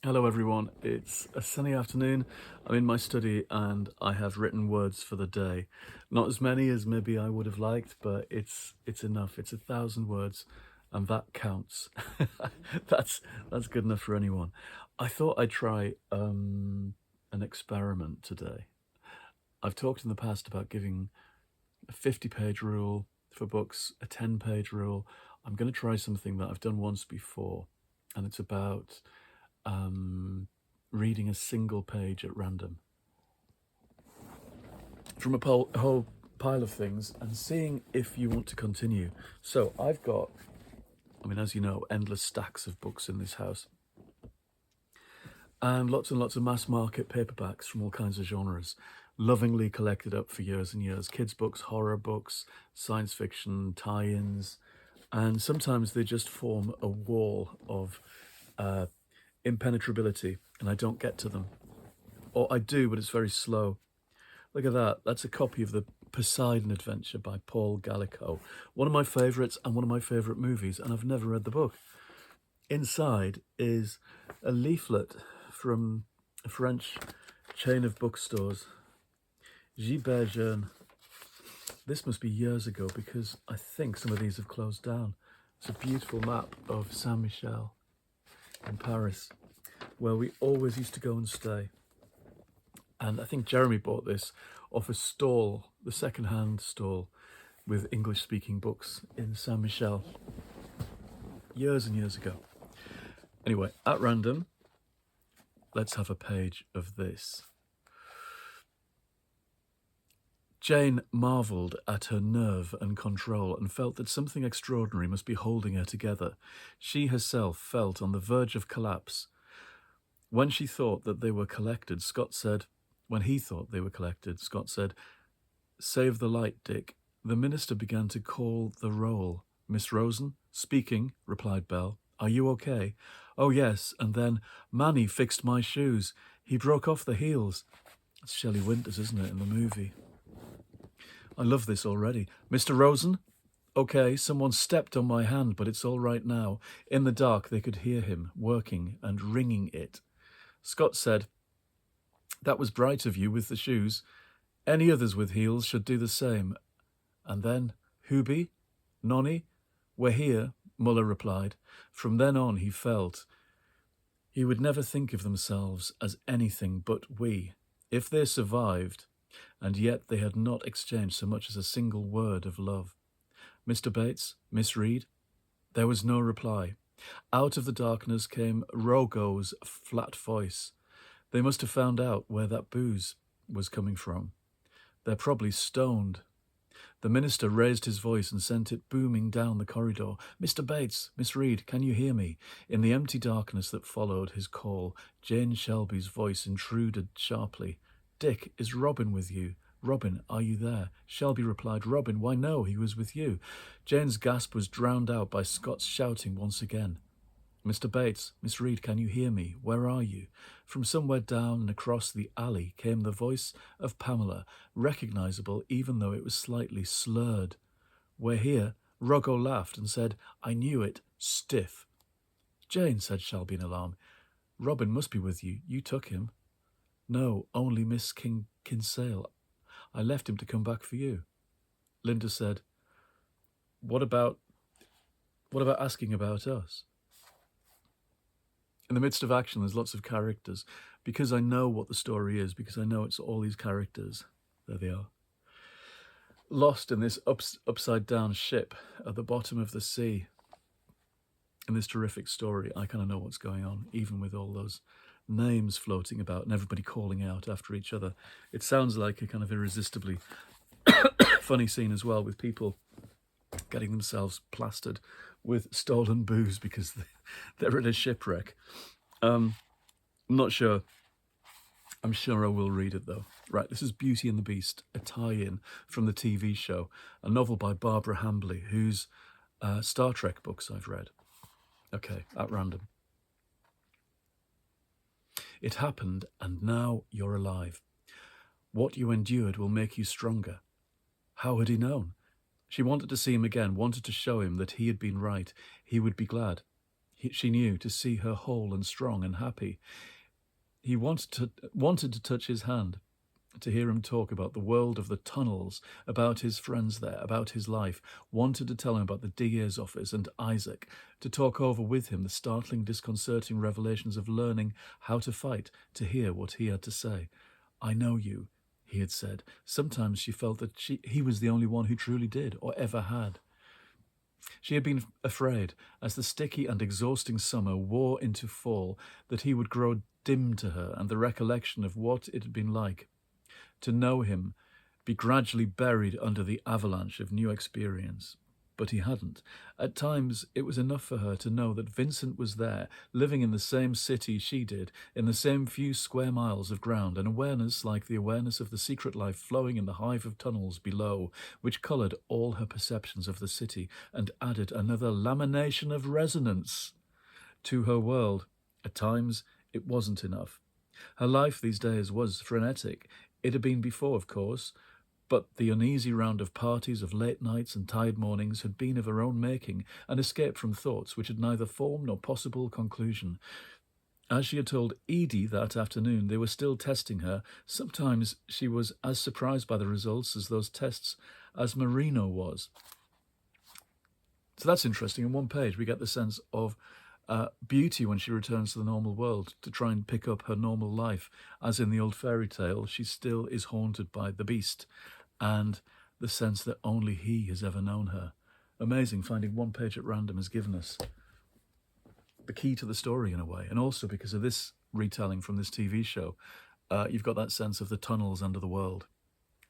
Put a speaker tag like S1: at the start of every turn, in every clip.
S1: Hello everyone, it's a sunny afternoon. I'm in my study and I have written words for the day. Not as many as maybe I would have liked, but it's enough. It's 1,000 words and that counts. that's that's good enough for anyone. I thought I'd try an experiment today. I've talked in the past about giving a 50-page rule for books, a 10-page rule. I'm going to try something that I've done once before, and it's about reading a single page at random from a whole pile of things and seeing if you want to continue. So I've got, as you know, endless stacks of books in this house and lots of mass market paperbacks from all kinds of genres, lovingly collected up for years and years. Kids' books, horror books, science fiction, tie-ins, and sometimes they just form a wall of impenetrability and I don't get to them. Or I do, but it's very slow. Look at that. That's a copy of the Poseidon Adventure by Paul Gallico. One of my favourites and one of my favourite movies, and I've never read the book. Inside is a leaflet from a French chain of bookstores, Gilbert Jeune. This must be years ago because I think some of these have closed down. It's a beautiful map of Saint-Michel in Paris, where we always used to go and stay. And I think Jeremy bought this off a stall, the second-hand stall, with English-speaking books in Saint-Michel, years and years ago. Anyway, at random, let's have a page of this. Jane marvelled at her nerve and control and felt that something extraordinary must be holding her together. She herself felt on the verge of collapse. When he thought they were collected, Scott said, "Save the light, Dick." The minister began to call the roll. "Miss Rosen?" "Speaking," replied Bell. "Are you okay?" "Oh, yes." And then, "Manny fixed my shoes. He broke off the heels." It's Shelley Winters, isn't it, in the movie? I love this already. "Mr. Rosen?" "Okay, someone stepped on my hand, but it's all right now." In the dark, they could hear him working and wringing it. Scott said, "That was bright of you with the shoes. Any others with heels should do the same." And then, "Hubie? Nonny? We're here," Muller replied. From then on, he felt he would never think of themselves as anything but we. If they survived, and yet they had not exchanged so much as a single word of love. "Mr. Bates? Miss Reed?" There was no reply. Out of the darkness came Rogo's flat voice. They must have found out where that booze was coming from. They're probably stoned. The minister raised his voice and sent it booming down the corridor. "Mr. Bates, Miss Reed, can you hear me?" In the empty darkness that followed his call, Jane Shelby's voice intruded sharply. "Dick, is Robin with you? Robin, are you there?" Shelby replied, "Robin, why no, he was with you." Jane's gasp was drowned out by Scott's shouting once again. "Mr. Bates, Miss Reed, can you hear me? Where are you?" From somewhere down and across the alley came the voice of Pamela, recognizable even though it was slightly slurred. "We're here." Roggo laughed and said, "I knew it. Stiff." "Jane," said Shelby in alarm, "Robin must be with you. You took him." "No, only Miss Kinsale. I left him to come back for you." Linda said, What about asking about us?" In the midst of action, there's lots of characters. Because I know what the story is, because I know it's all these characters, there they are, lost in this upside-down ship at the bottom of the sea. In this terrific story, I kind of know what's going on, even with all those names floating about and everybody calling out after each other. It sounds like a kind of irresistibly funny scene as well, with people getting themselves plastered with stolen booze because they're in a shipwreck. I'm not sure. I'm sure I will read it though. Right, this is Beauty and the Beast, a tie-in from the TV show, a novel by Barbara Hambly, whose Star Trek books I've read. Okay, at random. It happened, and now you're alive. What you endured will make you stronger. How had he known? She wanted to see him again, wanted to show him that he had been right. He would be glad. She knew to see her whole and strong and happy. He wanted to touch his hand, to hear him talk about the world of the tunnels, about his friends there, about his life, wanted to tell him about the DA's office and Isaac, to talk over with him the startling, disconcerting revelations of learning how to fight, to hear what he had to say. I know you, he had said. Sometimes she felt that he was the only one who truly did, or ever had. She had been afraid, as the sticky and exhausting summer wore into fall, that he would grow dim to her and the recollection of what it had been like to know him be gradually buried under the avalanche of new experience. But he hadn't. At times, it was enough for her to know that Vincent was there, living in the same city she did, in the same few square miles of ground, an awareness like the awareness of the secret life flowing in the hive of tunnels below, which coloured all her perceptions of the city and added another lamination of resonance to her world. At times, it wasn't enough. Her life these days was frenetic. It had been before, of course, but the uneasy round of parties, of late nights and tired mornings had been of her own making, an escape from thoughts which had neither form nor possible conclusion. As she had told Edie that afternoon, they were still testing her. Sometimes she was as surprised by the results as those tests as Marino was. So that's interesting. In one page, we get the sense of beauty when she returns to the normal world to try and pick up her normal life. As in the old fairy tale, she still is haunted by the beast and the sense that only he has ever known her. Amazing, finding one page at random has given us the key to the story in a way. And also because of this retelling from this TV show, you've got that sense of the tunnels under the world,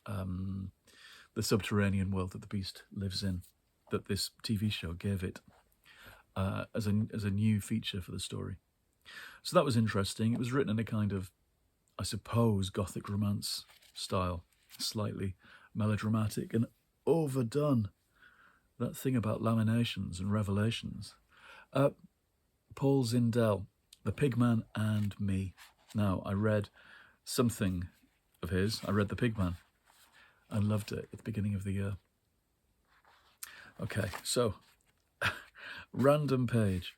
S1: the subterranean world that the beast lives in, that this TV show gave it as a new feature for the story. So that was interesting. It was written in a kind of, I suppose, Gothic romance style, slightly melodramatic and overdone. That thing about laminations and revelations. Paul Zindel, The Pigman and Me. Now, I read something of his. I read The Pigman and loved it at the beginning of the year. Okay, so random page.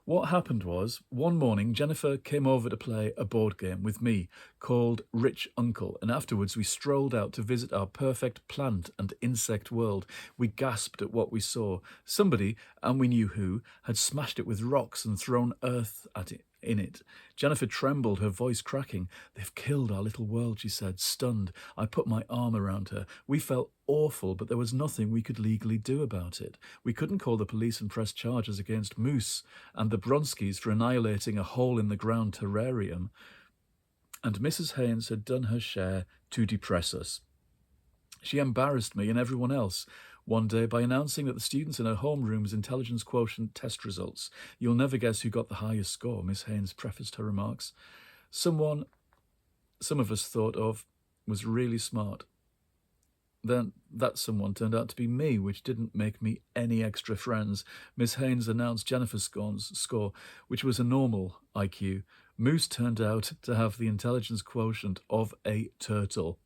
S1: What happened was, one morning, Jennifer came over to play a board game with me called Rich Uncle, and afterwards we strolled out to visit our perfect plant and insect world. We gasped at what we saw. Somebody, and we knew who, had smashed it with rocks and thrown earth at it. In it. Jennifer trembled, her voice cracking. They've killed our little world, she said, stunned. I put my arm around her. We felt awful, but there was nothing we could legally do about it. We couldn't call the police and press charges against Moose and the Bronskys for annihilating a hole-in-the-ground terrarium. And Mrs. Haynes had done her share to depress us. She embarrassed me and everyone else one day by announcing that the students in her homeroom's intelligence quotient test results. You'll never guess who got the highest score, Miss Haynes prefaced her remarks. Some of us thought of was really smart. Then that someone turned out to be me, which didn't make me any extra friends. Miss Haynes announced Jennifer's score, which was a normal IQ. Moose turned out to have the intelligence quotient of a turtle.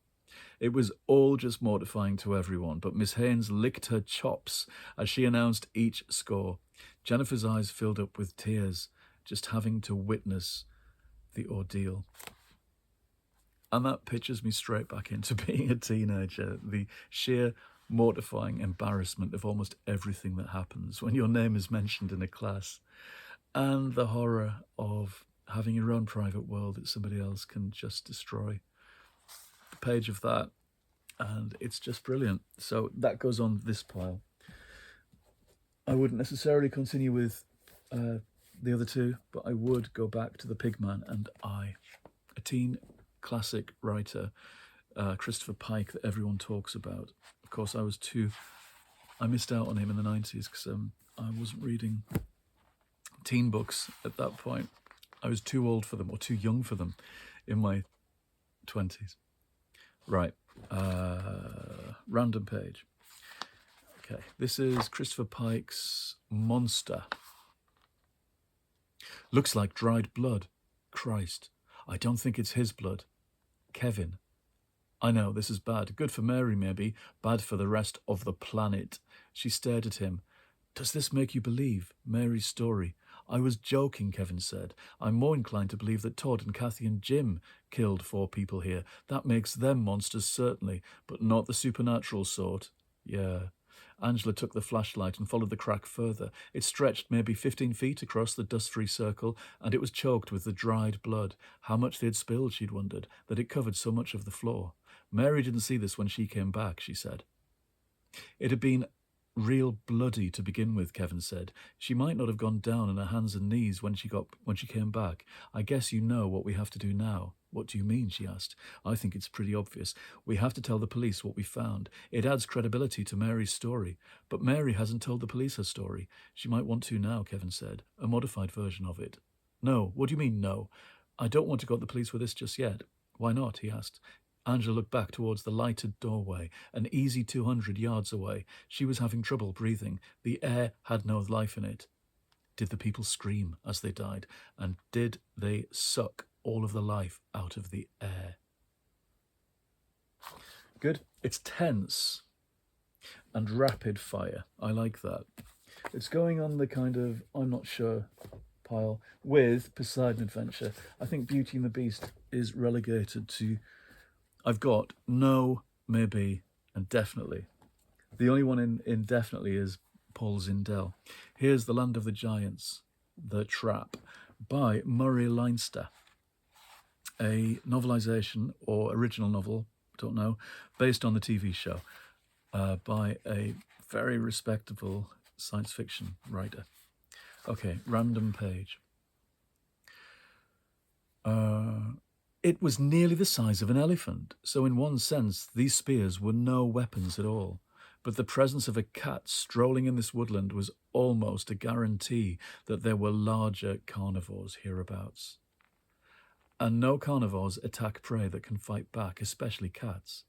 S1: It was all just mortifying to everyone, but Miss Haynes licked her chops as she announced each score. Jennifer's eyes filled up with tears, just having to witness the ordeal. And that pitches me straight back into being a teenager, the sheer mortifying embarrassment of almost everything that happens when your name is mentioned in a class, and the horror of having your own private world that somebody else can just destroy. The page of that, and it's just brilliant. So that goes on this pile. I wouldn't necessarily continue with the other two, but I would go back to The Pigman and I, a teen classic writer, Christopher Pike, that everyone talks about. Of course, I missed out on him in the 90s because I wasn't reading teen books at that point. I was too old for them or too young for them in my 20s. Right, random page. Okay, this is Christopher Pike's Monster. Looks like dried blood. Christ, I don't think it's his blood. Kevin. I know, this is bad. Good for Mary, maybe. Bad for the rest of the planet. She stared at him. Does this make you believe Mary's story? I was joking, Kevin said. I'm more inclined to believe that Todd and Kathy and Jim killed 4 people here. That makes them monsters, certainly, but not the supernatural sort. Yeah. Angela took the flashlight and followed the crack further. It stretched maybe 15 feet across the dust-free circle, and it was choked with the dried blood. How much they had spilled, she'd wondered, that it covered so much of the floor. Mary didn't see this when she came back, she said. It had been real bloody to begin with, Kevin said. She might not have gone down on her hands and knees when she came back. I guess you know what we have to do now. What do you mean? She asked. I think it's pretty obvious. We have to tell the police what we found. It adds credibility to Mary's story. But Mary hasn't told the police her story. She might want to now, Kevin said. A modified version of it. No. What do you mean, no? I don't want to go to the police with this just yet. Why not? He asked. Angela looked back towards the lighted doorway, an easy 200 yards away. She was having trouble breathing. The air had no life in it. Did the people scream as they died? And did they suck all of the life out of the air? Good. It's tense and rapid fire. I like that. It's going on the kind of, I'm not sure, pile with Poseidon Adventure. I think Beauty and the Beast is relegated to I've got no, maybe, and definitely. The only one in definitely is Paul Zindel. Here's The Land of the Giants, The Trap, by Murray Leinster. A novelisation or original novel, don't know, based on the TV show by a very respectable science fiction writer. Okay, random page. It was nearly the size of an elephant, so in one sense these spears were no weapons at all. But the presence of a cat strolling in this woodland was almost a guarantee that there were larger carnivores hereabouts. And no carnivores attack prey that can fight back, especially cats.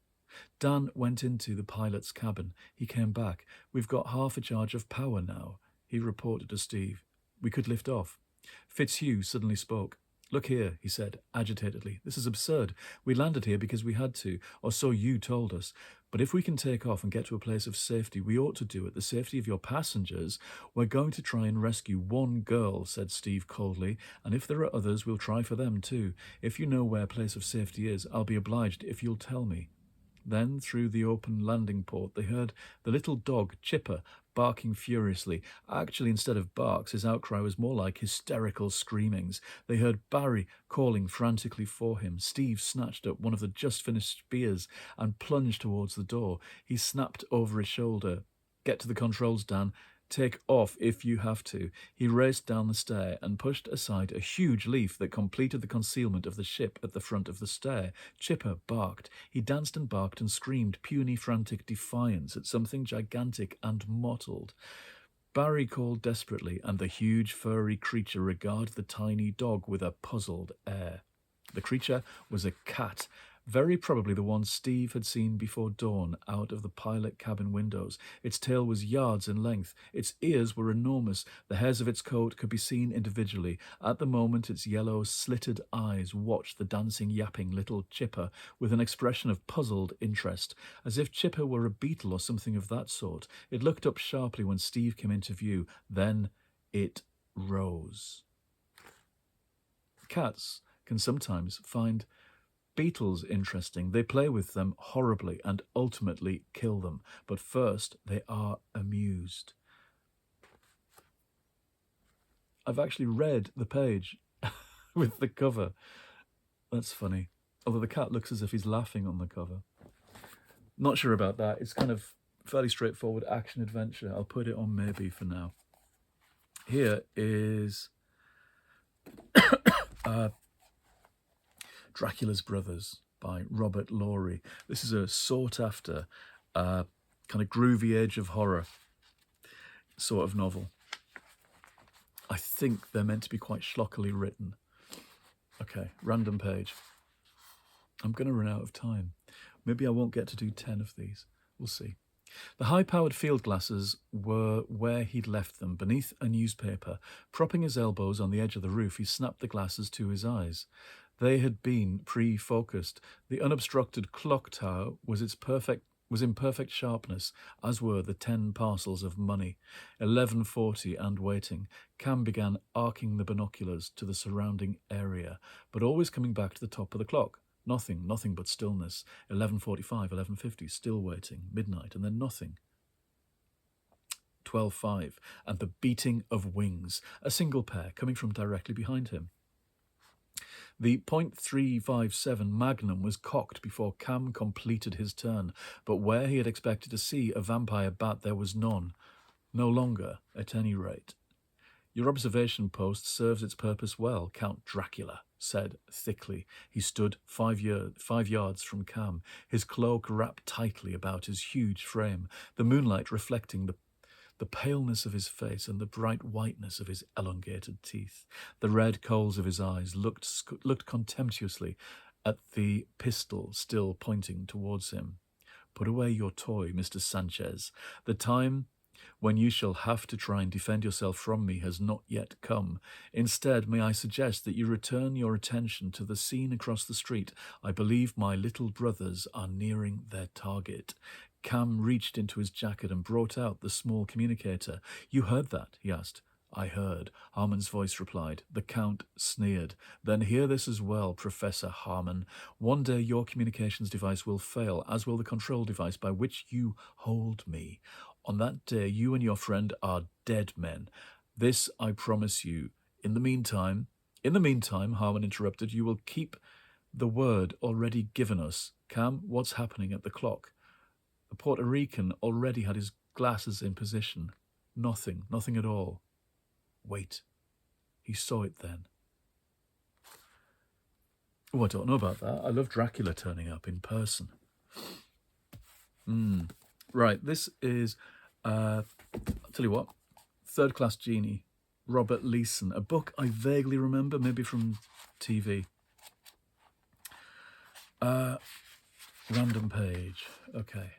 S1: Dan went into the pilot's cabin. He came back. We've got half a charge of power now, he reported to Steve. We could lift off. Fitzhugh suddenly spoke. Look here, he said, agitatedly. This is absurd. We landed here because we had to, or so you told us. But if we can take off and get to a place of safety, we ought to do it. The safety of your passengers. We're going to try and rescue one girl, said Steve coldly, and if there are others, we'll try for them too. If you know where a place of safety is, I'll be obliged if you'll tell me. Then, through the open landing port, they heard the little dog, Chipper, barking furiously. Actually, instead of barks, his outcry was more like hysterical screamings. They heard Barry calling frantically for him. Steve snatched up one of the just-finished spears and plunged towards the door. He snapped over his shoulder. Get to the controls, Dan. Take off if you have to. He raced down the stair and pushed aside a huge leaf that completed the concealment of the ship at the front of the stair. Chipper barked. He danced and barked and screamed puny, frantic defiance at something gigantic and mottled. Barry called desperately, and the huge, furry creature regarded the tiny dog with a puzzled air. The creature was a cat, very probably the one Steve had seen before dawn out of the pilot cabin windows. Its tail was yards in length. Its ears were enormous. The hairs of its coat could be seen individually. At the moment, its yellow, slitted eyes watched the dancing, yapping little Chipper with an expression of puzzled interest, as if Chipper were a beetle or something of that sort. It looked up sharply when Steve came into view. Then it rose. Cats can sometimes find beetles interesting. They play with them horribly and ultimately kill them. But first, they are amused. I've actually read the page with the cover. That's funny. Although the cat looks as if he's laughing on the cover. Not sure about that. It's kind of fairly straightforward action adventure. I'll put it on maybe for now. Here is Dracula's Brothers by Robert Lowry. This is a sought-after, kind of groovy age of horror sort of novel. I think they're meant to be quite schlockily written. Okay, random page. I'm going to run out of time. Maybe I won't get to do 10 of these. We'll see. The high-powered field glasses were where he'd left them, beneath a newspaper. Propping his elbows on the edge of the roof, he snapped the glasses to his eyes. They had been pre-focused. The unobstructed clock tower was in perfect sharpness, as were the 10 parcels of money. 11:40 and waiting. Cam began arcing the binoculars to the surrounding area, but always coming back to the top of the clock. Nothing but stillness. 11:45, 11:50, still waiting. Midnight, and then nothing. 12:05, and the beating of wings, a single pair coming from directly behind him. The .357 Magnum was cocked before Cam completed his turn, but where he had expected to see a vampire bat, there was none. No longer, at any rate. Your observation post serves its purpose well, Count Dracula said thickly. He stood 5 yards from Cam, his cloak wrapped tightly about his huge frame, the moonlight reflecting the paleness of his face and the bright whiteness of his elongated teeth. The red coals of his eyes looked contemptuously at the pistol still pointing towards him. Put away your toy, Mr. Sanchez. The time when you shall have to try and defend yourself from me has not yet come. Instead, may I suggest that you return your attention to the scene across the street. I believe my little brothers are nearing their target. Cam reached into his jacket and brought out the small communicator. You heard that? He asked. I heard, Harmon's voice replied. The Count sneered. Then hear this as well, Professor Harmon. One day your communications device will fail, as will the control device by which you hold me. On that day, you and your friend are dead men. This I promise you. In the meantime, Harmon interrupted, you will keep the word already given us. Cam, what's happening at the clock? The Puerto Rican already had his glasses in position. Nothing at all. Wait. He saw it then. Oh, I don't know about that. I love Dracula turning up in person. Right, this is, I'll tell you what, Third Class Genie, Robert Leeson, a book I vaguely remember, maybe from TV. Random page, okay.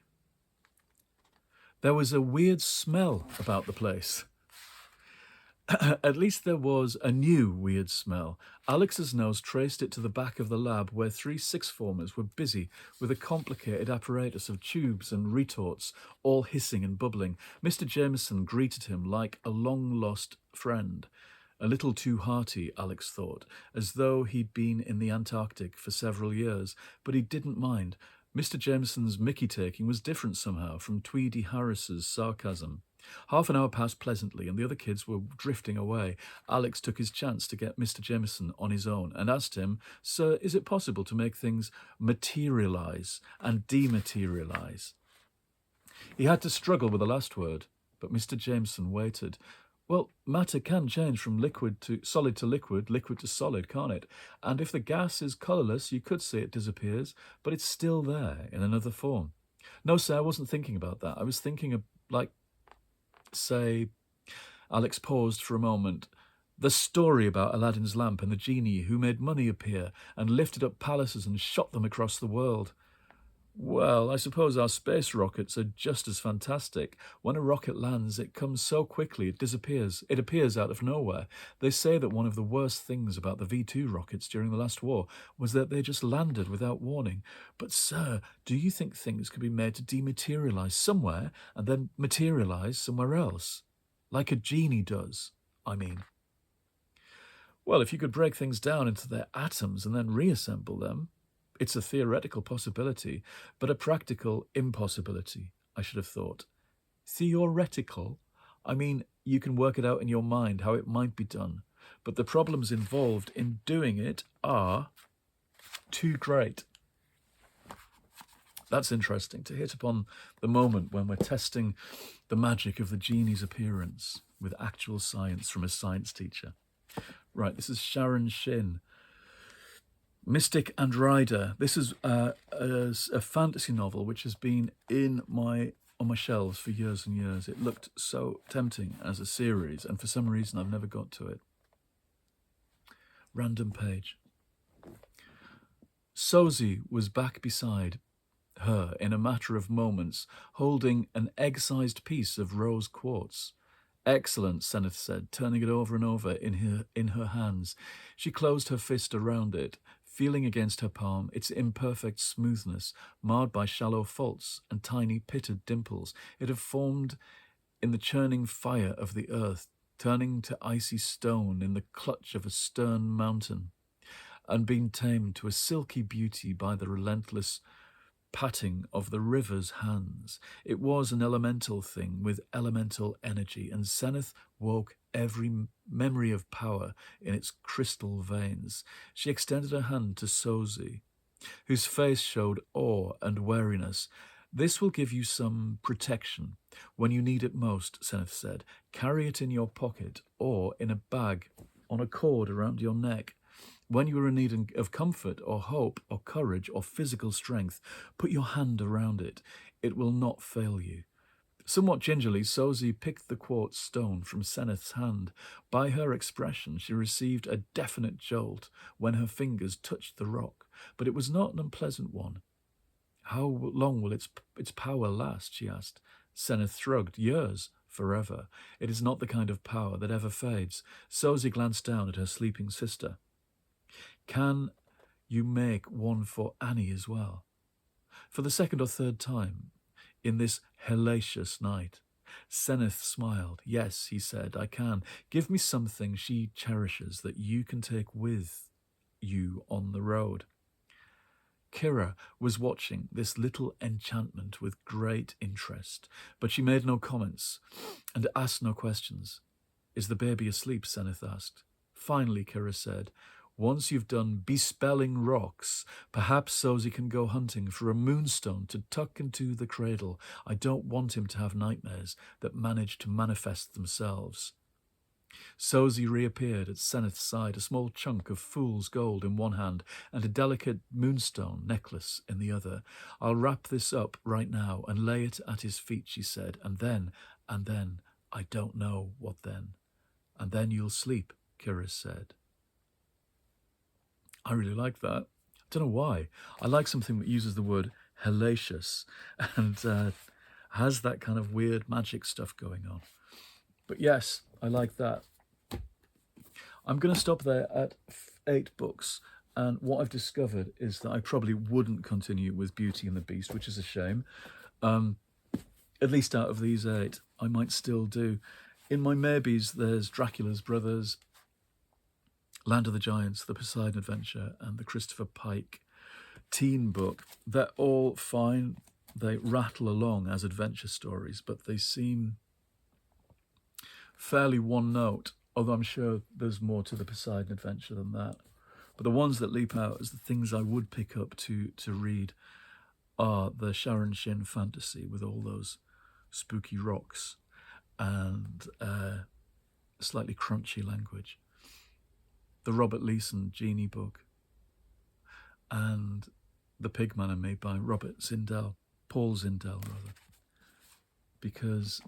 S1: There was a weird smell about the place. At least there was a new weird smell. Alex's nose traced it to the back of the lab where 3 sixth-formers were busy with a complicated apparatus of tubes and retorts, all hissing and bubbling. Mr. Jameson greeted him like a long-lost friend. A little too hearty, Alex thought, as though he'd been in the Antarctic for several years, but he didn't mind. Mr. Jameson's mickey-taking was different somehow from Tweedy Harris's sarcasm. Half an hour passed pleasantly, and the other kids were drifting away. Alex took his chance to get Mr. Jameson on his own and asked him, Sir, is it possible to make things materialise and dematerialise? He had to struggle with the last word, but Mr. Jameson waited. Well, matter can change from solid to liquid to solid, can't it? And if the gas is colourless, you could say it disappears, but it's still there in another form. No, sir, I wasn't thinking about that. I was thinking of, say, Alex paused for a moment, the story about Aladdin's lamp and the genie who made money appear and lifted up palaces and shot them across the world. Well, I suppose our space rockets are just as fantastic. When a rocket lands, it comes so quickly it disappears. It appears out of nowhere. They say that one of the worst things about the V-2 rockets during the last war was that they just landed without warning. But, sir, do you think things could be made to dematerialise somewhere and then materialise somewhere else? Like a genie does, I mean. Well, if you could break things down into their atoms and then reassemble them, it's a theoretical possibility, but a practical impossibility, I should have thought. Theoretical? I mean, you can work it out in your mind how it might be done, but the problems involved in doing it are too great. That's interesting, to hit upon the moment when we're testing the magic of the genie's appearance with actual science from a science teacher. Right, this is Sharon Shin. Mystic and Rider. This is a fantasy novel which has been on my shelves for years and years. It looked so tempting as a series, and for some reason I've never got to it. Random page. Sosie was back beside her in a matter of moments, holding an egg-sized piece of rose quartz. Excellent, Seneth said, turning it over and over in her hands. She closed her fist around it, feeling against her palm its imperfect smoothness, marred by shallow faults and tiny pitted dimples. It had formed in the churning fire of the earth, turning to icy stone in the clutch of a stern mountain, and been tamed to a silky beauty by the relentless patting of the river's hands. It was an elemental thing with elemental energy, and Seneth woke every memory of power in its crystal veins. She extended her hand to Sozi, whose face showed awe and wariness. This will give you some protection when you need it most, Seneth said. Carry it in your pocket or in a bag on a cord around your neck. When you are in need of comfort or hope or courage or physical strength, put your hand around it. It will not fail you. Somewhat gingerly, Sozi picked the quartz stone from Seneth's hand. By her expression, she received a definite jolt when her fingers touched the rock, but it was not an unpleasant one. How long will its power last, she asked. Seneth shrugged. Years. Forever. It is not the kind of power that ever fades. Sozi glanced down at her sleeping sister. Can you make one for Annie as well? For the second or third time in this hellacious night. Seneth smiled. Yes, he said, I can. Give me something she cherishes that you can take with you on the road. Kira was watching this little enchantment with great interest, but she made no comments and asked no questions. Is the baby asleep? Seneth asked. Finally, Kira said, once you've done bespelling rocks, perhaps Sozi can go hunting for a moonstone to tuck into the cradle. I don't want him to have nightmares that manage to manifest themselves. Sozi reappeared at Seneth's side, a small chunk of fool's gold in one hand and a delicate moonstone necklace in the other. I'll wrap this up right now and lay it at his feet, she said, and then, I don't know what then. And then you'll sleep, Kira said. I really like that. I don't know why. I like something that uses the word hellacious and has that kind of weird magic stuff going on. But yes, I like that. I'm going to stop there at 8 books. And what I've discovered is that I probably wouldn't continue with Beauty and the Beast, which is a shame. At least out of these 8, I might still do. In my maybes, there's Dracula's Brothers, Land of the Giants, The Poseidon Adventure, and the Christopher Pike teen book. They're all fine. They rattle along as adventure stories, but they seem fairly one note, although I'm sure there's more to the Poseidon Adventure than that. But the ones that leap out as the things I would pick up to read are the Sharon Shin fantasy with all those spooky rocks and slightly crunchy language. The Robert Leeson Genie book, and The Pigman and Me by Robert Zindel, Paul Zindel rather, because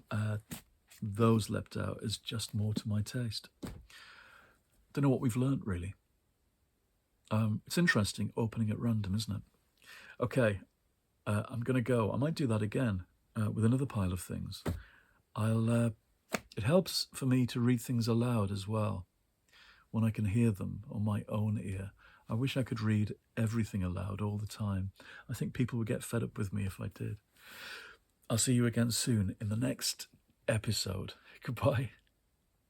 S1: those leapt out as just more to my taste. Don't know what we've learnt really. It's interesting opening at random, isn't it? Okay, I'm going to go. I might do that again with another pile of things. It helps for me to read things aloud as well, when I can hear them on my own ear. I wish I could read everything aloud all the time. I think people would get fed up with me if I did. I'll see you again soon in the next episode. Goodbye.